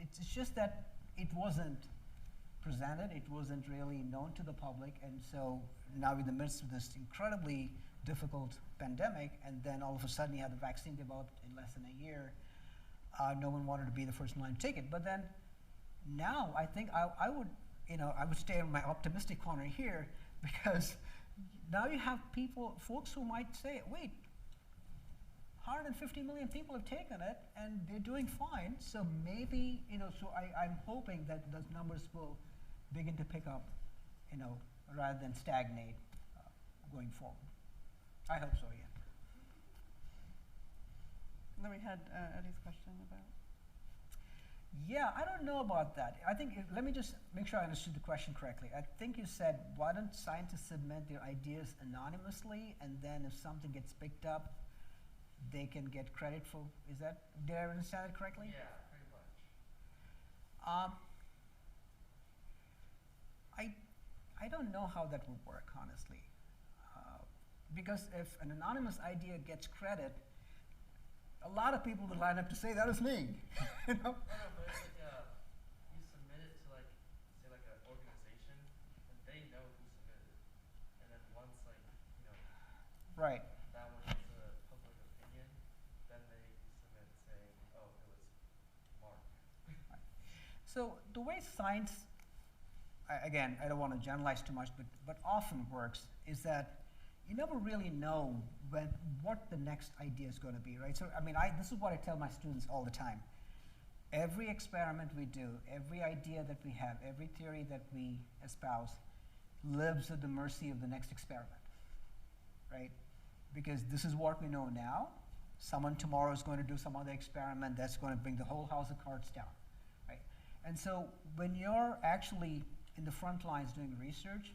it's just that it wasn't presented, it wasn't really known to the public, and so now in the midst of this incredibly difficult pandemic, and then all of a sudden you have the vaccine developed in less than a year, no one wanted to be the first in line to take it. But then now I think I would stay in my optimistic corner here, because now you have folks who might say, wait, 150 million people have taken it and they're doing fine, so maybe, so I'm hoping that those numbers will begin to pick up, rather than stagnate going forward. I hope so, yeah. Then we had Eddie's question about. Yeah, I don't know about that. I think, let me just make sure I understood the question correctly. I think you said, why don't scientists submit their ideas anonymously, and then if something gets picked up, they can get credit for, did I understand it correctly? Yeah, pretty much. I don't know how that would work, honestly. Because if an anonymous idea gets credit, a lot of people would line up to say that was me. You know? No, but it's like you submit it to like say like an organization, and they know who submitted it, and then once like Right. that went into public opinion, then they submit saying, oh, it was Mark. So the way science, again, I don't want to generalize too much, but often works is that you never really know what the next idea is going to be, right? So, I mean, this is what I tell my students all the time. Every experiment we do, every idea that we have, every theory that we espouse lives at the mercy of the next experiment, right? Because this is what we know now. Someone tomorrow is going to do some other experiment that's going to bring the whole house of cards down, right? And so when you're actually in the front lines doing research,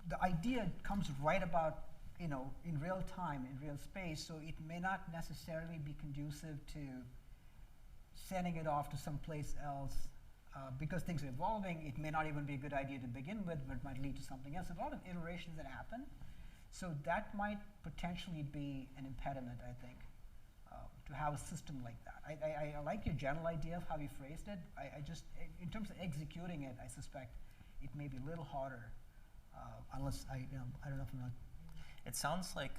the idea comes right about, in real time, in real space, so it may not necessarily be conducive to sending it off to someplace else. Because things are evolving, it may not even be a good idea to begin with, but it might lead to something else. A lot of iterations that happen. So that might potentially be an impediment, I think, to have a system like that. I like your general idea of how you phrased it. I just, in terms of executing it, I suspect it may be a little harder, unless I don't know if I'm not. It sounds like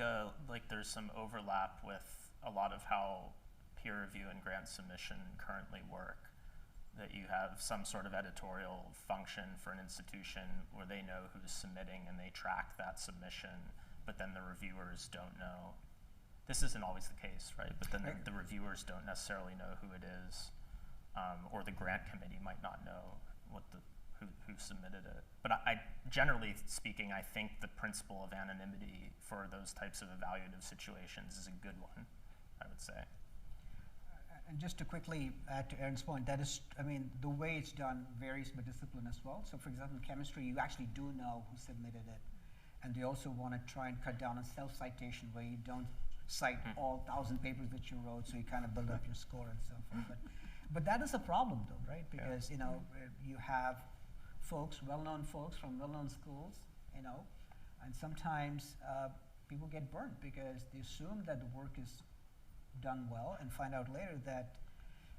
there's some overlap with a lot of how peer review and grant submission currently work. That you have some sort of editorial function for an institution where they know who's submitting and they track that submission, but then the reviewers don't know. This isn't always the case, right? But then the reviewers don't necessarily know who it is, or the grant committee might not know who submitted it. But I generally speaking, I think the principle of anonymity for those types of evaluative situations is a good one, I would say. And just to quickly add to Aaron's point, that is, the way it's done varies by discipline as well. So for example, in chemistry, you actually do know who submitted it. And they also want to try and cut down on self-citation, where you don't cite all 1,000 papers that you wrote, so you kind of build up your score and so forth. But that is a problem though, right? Because, you have folks, well-known folks from well-known schools, and sometimes people get burnt because they assume that the work is done well and find out later that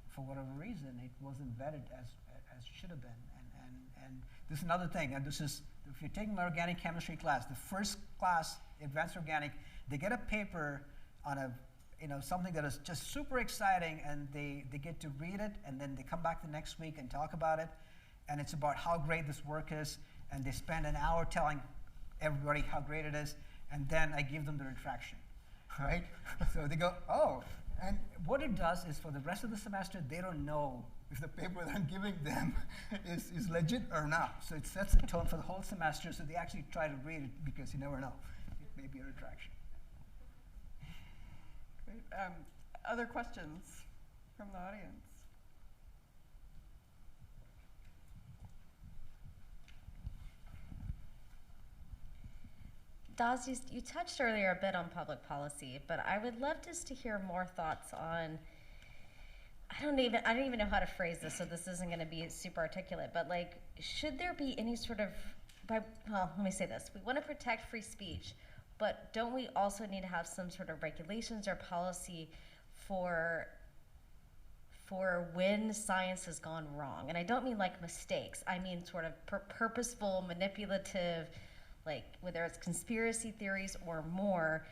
for whatever reason it wasn't vetted as it should have been. And this is another thing, and this is, if you're taking an organic chemistry class, the first class, advanced organic, they get a paper on something that is just super exciting, and they get to read it, and then they come back the next week and talk about it, and it's about how great this work is, and they spend an hour telling everybody how great it is, and then I give them the retraction. Right? So they go, oh, and what it does is for the rest of the semester, they don't know if the paper that I'm giving them is legit or not. So it sets the tone for the whole semester, so they actually try to read it because you never know. It may be a retraction. Great. Other questions from the audience? Daz, you touched earlier a bit on public policy, but I would love just to hear more thoughts on, I don't even know how to phrase this, so this isn't going to be super articulate, but like, should there be any sort of, let me say this, we want to protect free speech, but don't we also need to have some sort of regulations or policy for when science has gone wrong? And I don't mean like mistakes, I mean sort of purposeful, manipulative, like whether it's conspiracy theories or more,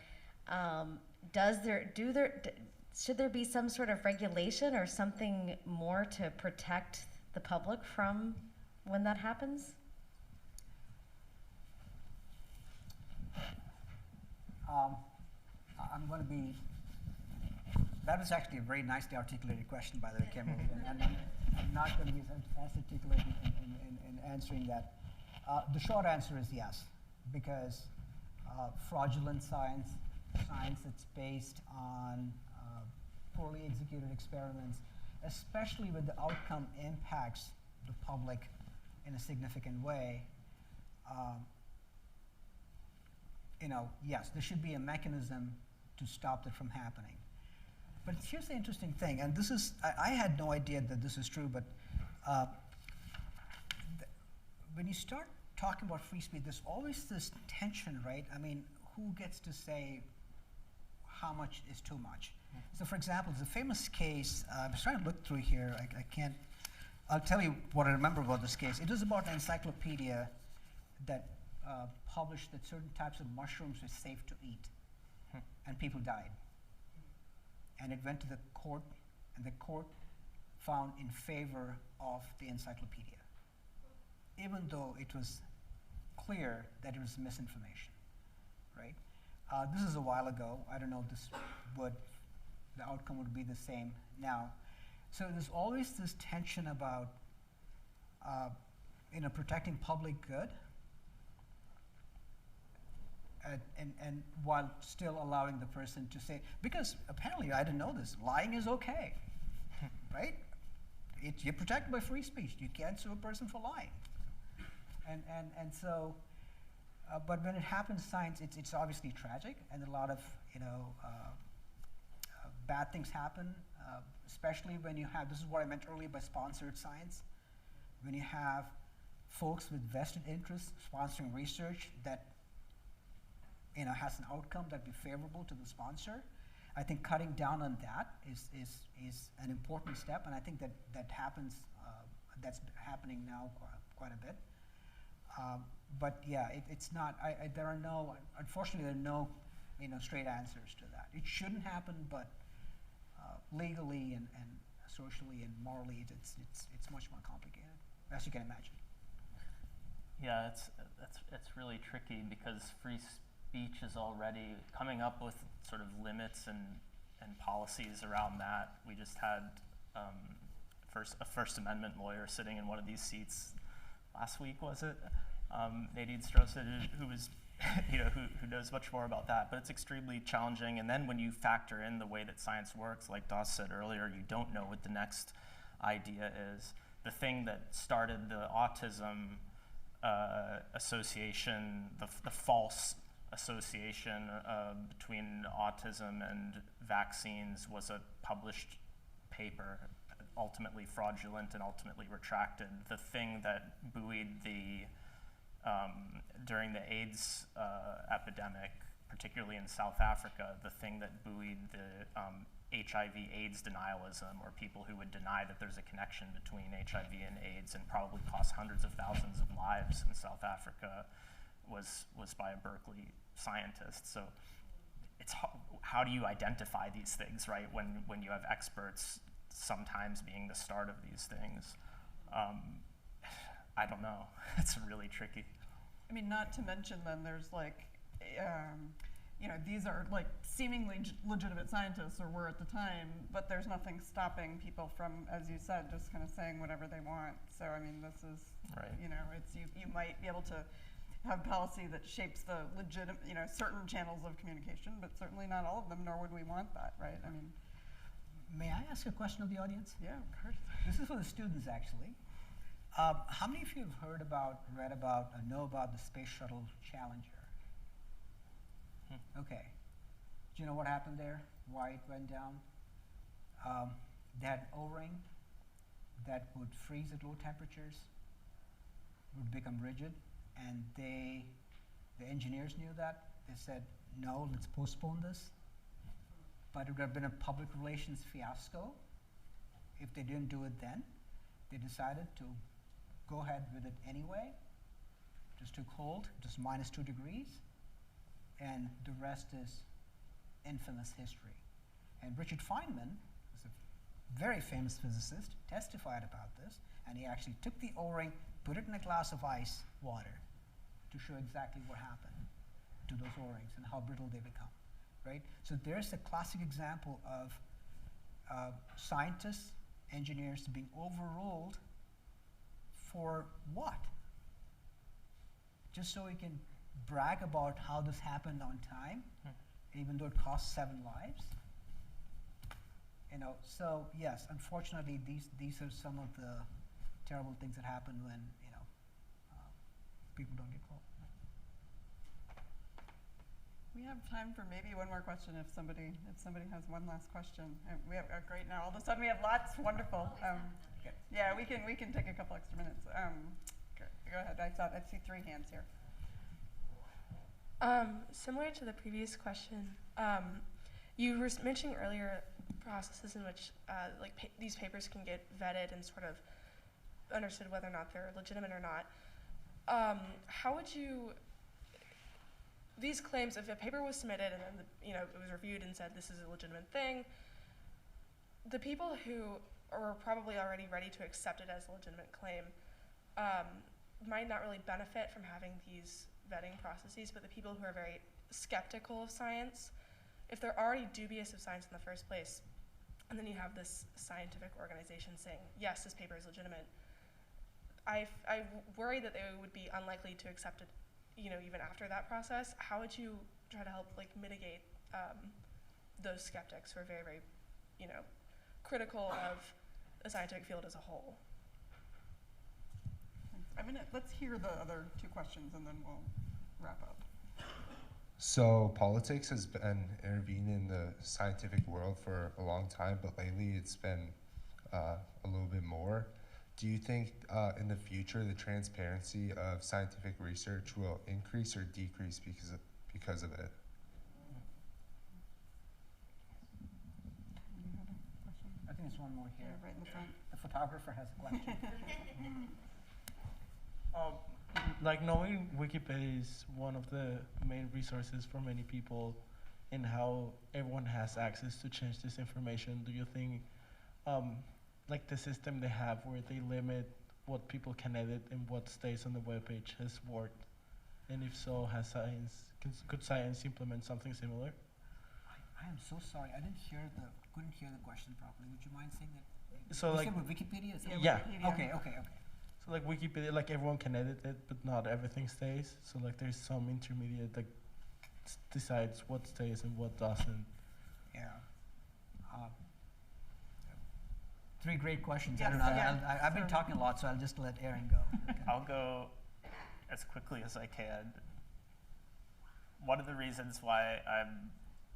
should there be some sort of regulation or something more to protect the public from when that happens? I'm going to be, that was actually a very nicely articulated question, by the way, Kim, and I'm not going to be as articulate in answering that. The short answer is yes. Because fraudulent science that's based on poorly executed experiments, especially when the outcome impacts the public in a significant way, yes, there should be a mechanism to stop that from happening. But here's the interesting thing, and this is, I had no idea that this is true, but when you start talking about free speech, there's always this tension, right? I mean, who gets to say how much is too much. So for example, there's a famous case, I was trying to look through here, I can't, I'll tell you what I remember about this case. It was about an encyclopedia that published that certain types of mushrooms were safe to eat, and people died. And it went to the court, and the court found in favor of the encyclopedia, even though it was clear that it was misinformation, right? This is a while ago. I don't know if the outcome would be the same now. So there's always this tension about protecting public good, and while still allowing the person to say, because apparently I didn't know this, lying is okay, right? You're protected by free speech. You can't sue a person for lying. And so, but when it happens in science, it's obviously tragic, and a lot of bad things happen, especially when you have, this is what I meant earlier by sponsored science, when you have folks with vested interests sponsoring research that has an outcome that be favorable to the sponsor. I think cutting down on that is an important step, and I think that happens. That's happening now quite a bit. But yeah, it's not. Unfortunately, there are no straight answers to that. It shouldn't happen, but legally and socially and morally, it's much more complicated, as you can imagine. Yeah, it's really tricky because free speech is already coming up with sort of limits and policies around that. We just had a First Amendment lawyer sitting in one of these seats last week, was it? Nadine Strosid, who was, who knows much more about that, but it's extremely challenging. And then when you factor in the way that science works, like Das said earlier, you don't know what the next idea is. The thing that started the autism association, the false association between autism and vaccines, was a published paper, ultimately fraudulent and ultimately retracted. The thing that buoyed during the AIDS epidemic, particularly in South Africa, the thing that buoyed the HIV/AIDS denialism, or people who would deny that there's a connection between HIV and AIDS and probably cost hundreds of thousands of lives in South Africa, was by a Berkeley scientist. So it's how do you identify these things, right? When you have experts sometimes being the start of these things. I don't know. It's really tricky. I mean, not to mention then there's like, these are like seemingly legitimate scientists, or were at the time, but there's nothing stopping people from, as you said, just kind of saying whatever they want. So I mean, this is, right. It's you might be able to have policy that shapes the legitimate, certain channels of communication, but certainly not all of them, nor would we want that, right? I mean. May I ask a question of the audience? Yeah, of course. This is for the students, actually. How many of you have read about, or know about the Space Shuttle Challenger? Okay. Do you know what happened there? Why it went down? They had an O-ring that would freeze at low temperatures, would become rigid, and the engineers knew that. They said, no, let's postpone this. But it would have been a public relations fiasco if they didn't do it then. They decided to go ahead with it anyway. Just took hold, just -2 degrees, and the rest is infamous history. And Richard Feynman, who's a very famous physicist, testified about this, and he actually took the O-ring, put it in a glass of ice water to show exactly what happened to those O-rings and how brittle they become. Right? So there's a classic example of scientists, engineers being overruled for what? Just so we can brag about how this happened on time, even though it cost 7 lives. So yes, unfortunately, these are some of the terrible things that happen when people don't get called. We have time for maybe one more question if somebody has one last question. We have great now. All of a sudden we have lots. Wonderful. Yeah, we can take a couple extra minutes. Go ahead. I see 3 hands here. Similar to the previous question, You were mentioning earlier processes in which these papers can get vetted and sort of understood whether or not they're legitimate or not. How would you, these claims, if a paper was submitted and then it was reviewed and said this is a legitimate thing, the people who are probably already ready to accept it as a legitimate claim might not really benefit from having these vetting processes, but the people who are very skeptical of science, if they're already dubious of science in the first place, and then you have this scientific organization saying, yes, this paper is legitimate, I worry that they would be unlikely to accept it, even after that process. How would you try to help mitigate those skeptics who are very, very, critical of the scientific field as a whole? Let's hear the other two questions and then we'll wrap up. So politics has been intervening in the scientific world for a long time, but lately it's been a little bit more. Do you think in the future the transparency of scientific research will increase or decrease because of it? You had a question? I think there's one more here. Yeah, right in the front. The photographer has a question. Knowing Wikipedia is one of the main resources for many people and how everyone has access to change this information, do you think the system they have where they limit what people can edit and what stays on the webpage has worked? And if so, could science implement something similar? I am so sorry. I couldn't hear the question properly. Would you mind saying that? So you said with Wikipedia? Is that yeah. Wikipedia? Okay. So Wikipedia, everyone can edit it, but not everything stays. So there's some intermediate that decides what stays and what doesn't. Yeah. Three great questions. Yes, I don't know. yeah. I've been talking a lot, so I'll just let Aaron go. Okay. I'll go as quickly as I can. One of the reasons why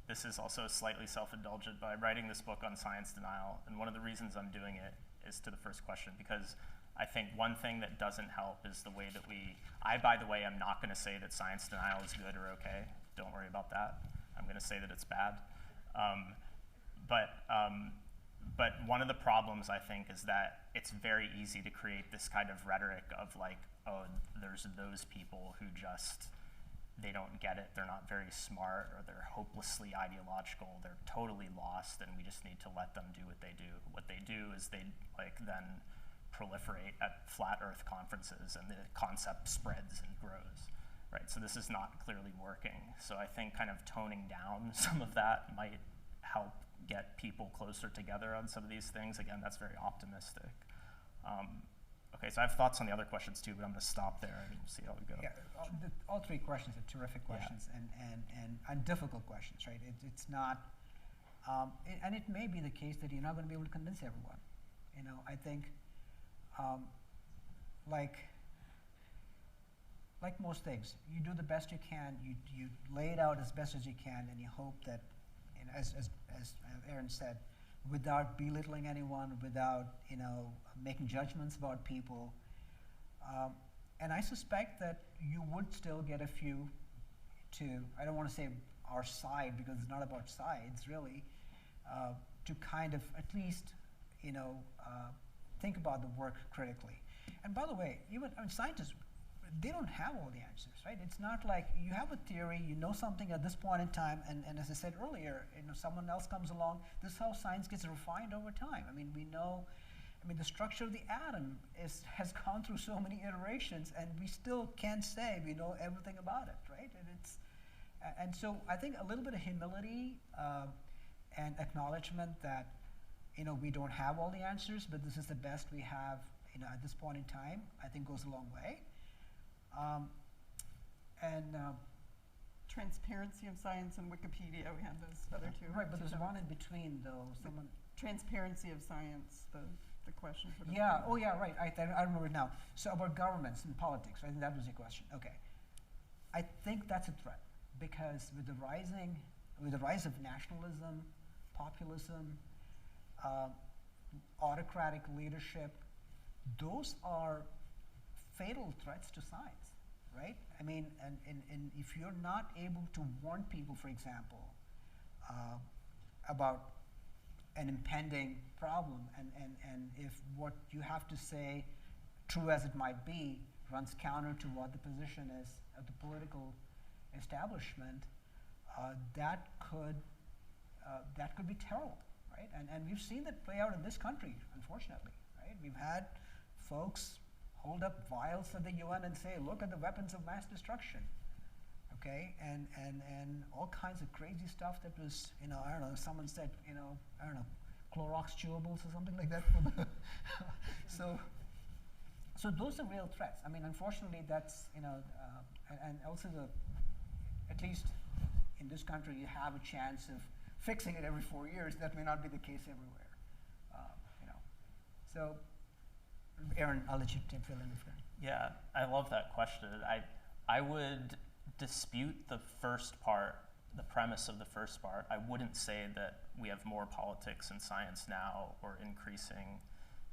this is also slightly self-indulgent, but I'm writing this book on science denial, and one of the reasons I'm doing it is to the first question, because I think one thing that doesn't help is the way that by the way, I'm not going to say that science denial is good or okay. Don't worry about that. I'm going to say that it's bad. But one of the problems, I think, is that it's very easy to create this kind of rhetoric of there's those people who they don't get it, they're not very smart, or they're hopelessly ideological, they're totally lost, and we just need to let them do what they do. What they do is they then proliferate at flat earth conferences and the concept spreads and grows, right? So this is not clearly working. So I think kind of toning down some of that might help get people closer together on some of these things. Again, that's very optimistic. Okay, so I have thoughts on the other questions too, but I'm going to stop there and see how we go. Yeah, all three questions are terrific questions and difficult questions, right? It's not, and it may be the case that you're not going to be able to convince everyone. I think, like most things, you do the best you can. You lay it out as best as you can, and you hope that, as Aaron said, without belittling anyone, without making judgments about people. And I suspect that you would still get a few I don't want to say our side, because it's not about sides really, to kind of at least think about the work critically. And by the way, even scientists, they don't have all the answers, right? It's not like you have a theory, you know something at this point in time, and as I said earlier, someone else comes along. This is how science gets refined over time. We know, the structure of the atom has gone through so many iterations, and we still can't say we know everything about it, right? And so I think a little bit of humility and acknowledgement that we don't have all the answers, but this is the best we have at this point in time, I think goes a long way. Transparency of science and Wikipedia, we had those other two. Right, but there's one in between though. Transparency of science, the question for the yeah, oh yeah, right, I remember it now. So about governments and politics, I think that was your question. Okay. I think that's a threat, because with the rise of nationalism, populism, autocratic leadership, those are fatal threats to science, right? And if you're not able to warn people, for example, about an impending problem, and if what you have to say, true as it might be, runs counter to what the position is of the political establishment, that could be terrible, right? And we've seen that play out in this country, unfortunately, right? We've had folks hold up vials at the UN and say, look at the weapons of mass destruction, okay? And all kinds of crazy stuff that was, I don't know, someone said, Clorox chewables or something like that. So those are real threats. I mean, unfortunately, that's, and also at least in this country, you have a chance of fixing it every 4 years. That may not be the case everywhere. So, Aaron, I'll let you fill in if you're. Yeah, I love that question. I would dispute the first part, the premise of the first part. I wouldn't say that we have more politics in science now or increasing.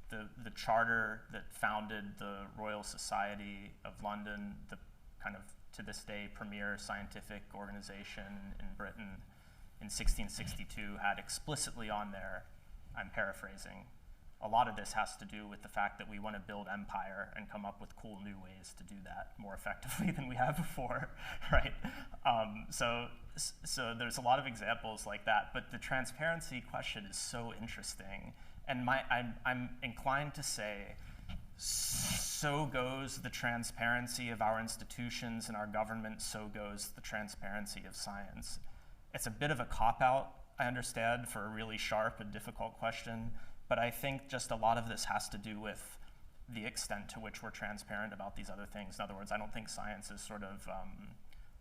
The charter that founded the Royal Society of London, the kind of to this day premier scientific organization in Britain in 1662, had explicitly on there, I'm paraphrasing, a lot of this has to do with the fact that we want to build empire and come up with cool new ways to do that more effectively than we have before, right? So there's a lot of examples like that, but the transparency question is so interesting. And I'm inclined to say, so goes the transparency of our institutions and our government, so goes the transparency of science. It's a bit of a cop-out, I understand, for a really sharp and difficult question, but I think just a lot of this has to do with the extent to which we're transparent about these other things. In other words, I don't think science is sort of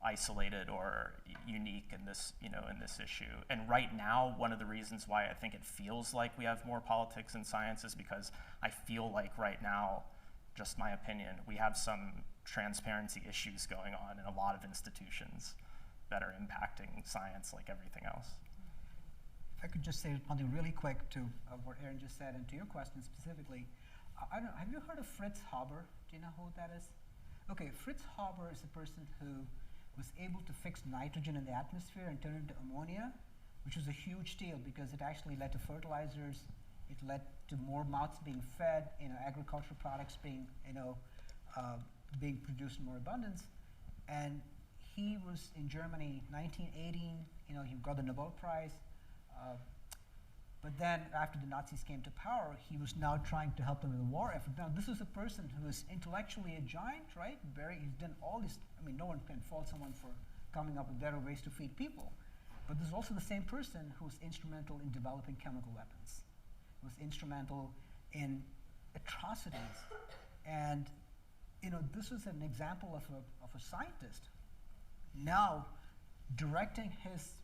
isolated or unique in this, in this issue. And right now, one of the reasons why I think it feels like we have more politics in science is because I feel like right now, just my opinion, we have some transparency issues going on in a lot of institutions that are impacting science like everything else. If I could just say something really quick to what Aaron just said and to your question specifically. I don't know, have you heard of Fritz Haber? Do you know who that is? Okay, Fritz Haber is a person who was able to fix nitrogen in the atmosphere and turn it into ammonia, which was a huge deal because it actually led to fertilizers, it led to more mouths being fed, agricultural products being, being produced in more abundance. And he was in Germany 1918, he got the Nobel Prize. But then after the Nazis came to power, he was now trying to help them in the war effort. Now, this is a person who is intellectually a giant, right? He's done all this. I mean, no one can fault someone for coming up with better ways to feed people. But this is also the same person who was instrumental in developing chemical weapons, who was instrumental in atrocities. And, this is an example of a scientist now directing his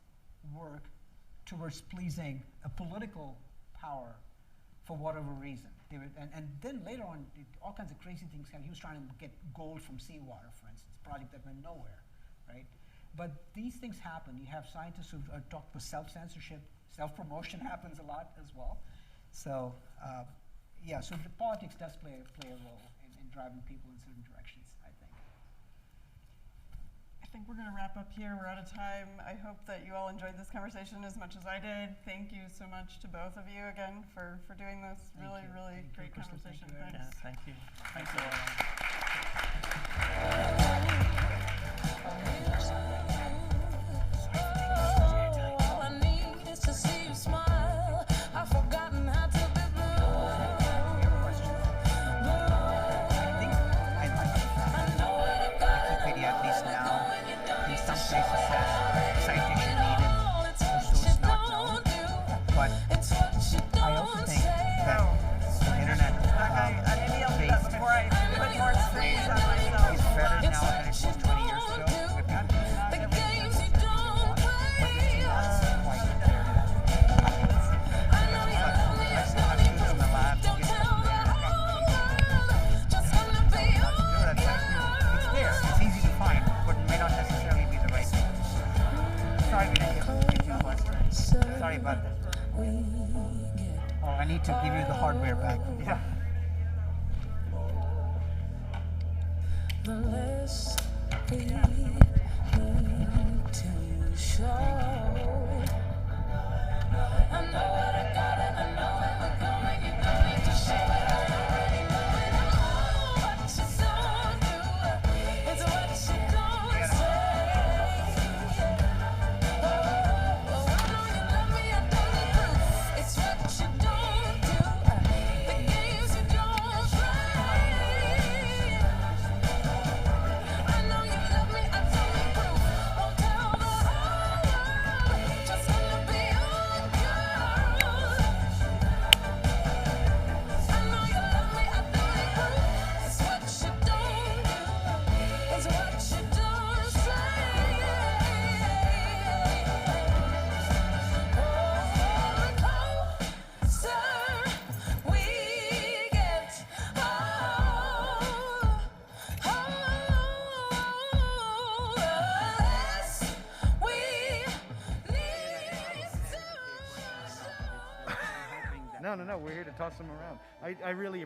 work towards pleasing a political power for whatever reason. And then later on, all kinds of crazy things happened. He was trying to get gold from seawater, for instance, a project that went nowhere, right? But these things happen. You have scientists who talk about self-censorship. Self-promotion happens a lot as well. So, so the politics does play a role in driving people in certain directions, I think. I think we're going to wrap up here. We're out of time. I hope that you all enjoyed this conversation as much as I did. Thank you so much to both of you again for doing this. Really great conversation. Thank you. Thanks a lot. All I need is to see you smile. I've forgotten how to be blue. Wikipedia, at least now, in some places says citation needed, or source not known. But I also think that the internet Before I put more screens on myself. is better now than it was 20 years ago. We've got not everything is but it's not quite there. I still have students in the lab who get stuff there. It's there. It's easy to find, but it may not necessarily be the right thing. Sorry we didn't get you question. Sorry about that. Oh, I need to give you the hardware back. Yeah. The less we need to show. toss them around. I really